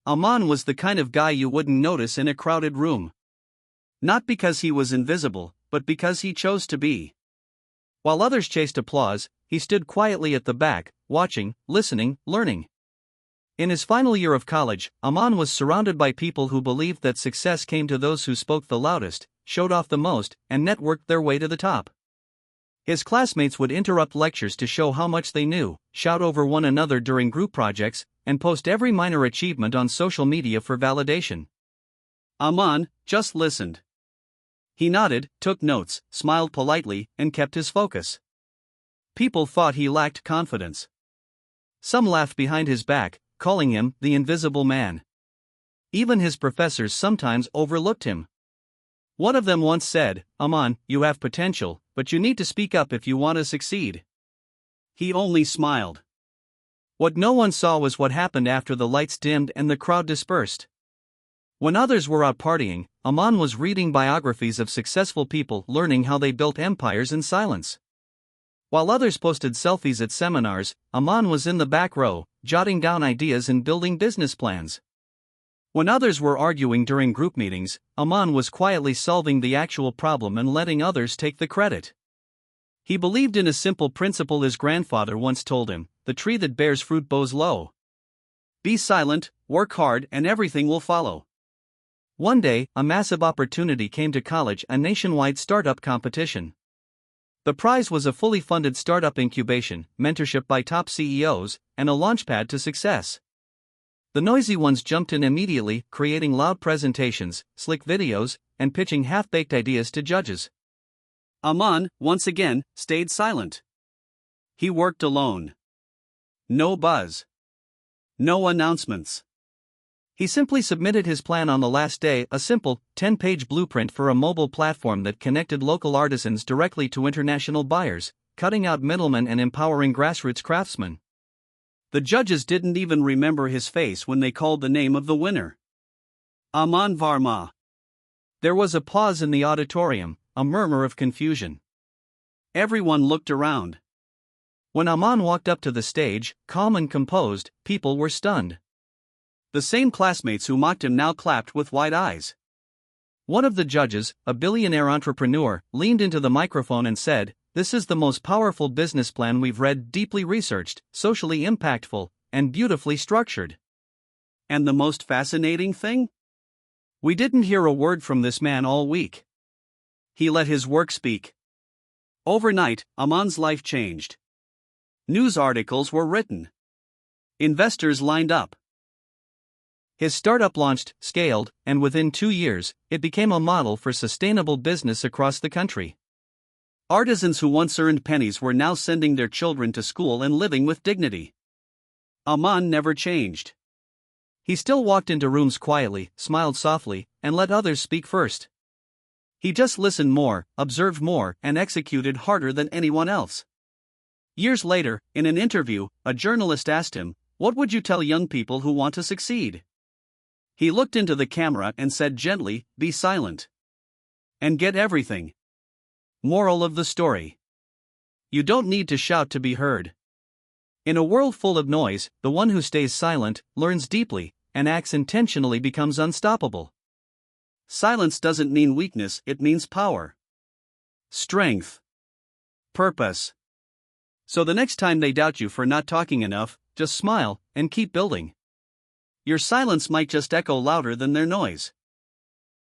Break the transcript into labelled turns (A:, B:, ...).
A: Aman was the kind of guy you wouldn't notice in a crowded room. Not because he was invisible, but because he chose to be. While others chased applause, he stood quietly at the back, watching, listening, learning. In his final year of college, Aman was surrounded by people who believed that success came to those who spoke the loudest, showed off the most, and networked their way to the top. His classmates would interrupt lectures to show how much they knew, shout over one another during group projects, and post every minor achievement on social media for validation. Aman just listened. He nodded, took notes, smiled politely, and kept his focus. People thought he lacked confidence. Some laughed behind his back, calling him the invisible man. Even his professors sometimes overlooked him. One of them once said, "Aman, you have potential, but you need to speak up if you want to succeed." He only smiled. What no one saw was what happened after the lights dimmed and the crowd dispersed. When others were out partying, Aman was reading biographies of successful people, learning how they built empires in silence. While others posted selfies at seminars, Aman was in the back row, jotting down ideas and building business plans. When others were arguing during group meetings, Aman was quietly solving the actual problem and letting others take the credit. He believed in a simple principle his grandfather once told him: the tree that bears fruit bows low. Be silent, work hard, and everything will follow. One day, a massive opportunity came to college: a nationwide startup competition. The prize was a fully funded startup incubation, mentorship by top CEOs, and a launchpad to success. The noisy ones jumped in immediately, creating loud presentations, slick videos, and pitching half-baked ideas to judges. Aman, once again, stayed silent. He worked alone. No buzz. No announcements. He simply submitted his plan on the last day, a simple, 10-page blueprint for a mobile platform that connected local artisans directly to international buyers, cutting out middlemen and empowering grassroots craftsmen. The judges didn't even remember his face when they called the name of the winner. Aman Varma. There was a pause in the auditorium, a murmur of confusion. Everyone looked around. When Aman walked up to the stage, calm and composed, people were stunned. The same classmates who mocked him now clapped with wide eyes. One of the judges, a billionaire entrepreneur, leaned into the microphone and said, "This is the most powerful business plan we've read, deeply researched, socially impactful, and beautifully structured." And the most fascinating thing? We didn't hear a word from this man all week. He let his work speak. Overnight, Aman's life changed. News articles were written. Investors lined up. His startup launched, scaled, and within 2 years, it became a model for sustainable business across the country. Artisans who once earned pennies were now sending their children to school and living with dignity. Aman never changed. He still walked into rooms quietly, smiled softly, and let others speak first. He just listened more, observed more, and executed harder than anyone else. Years later, in an interview, a journalist asked him, "What would you tell young people who want to succeed?" He looked into the camera and said gently, "Be silent. And get everything." Moral of the story: you don't need to shout to be heard. In a world full of noise, the one who stays silent, learns deeply, and acts intentionally becomes unstoppable. Silence doesn't mean weakness, it means power. Strength. Purpose. So the next time they doubt you for not talking enough, just smile and keep building. Your silence might just echo louder than their noise.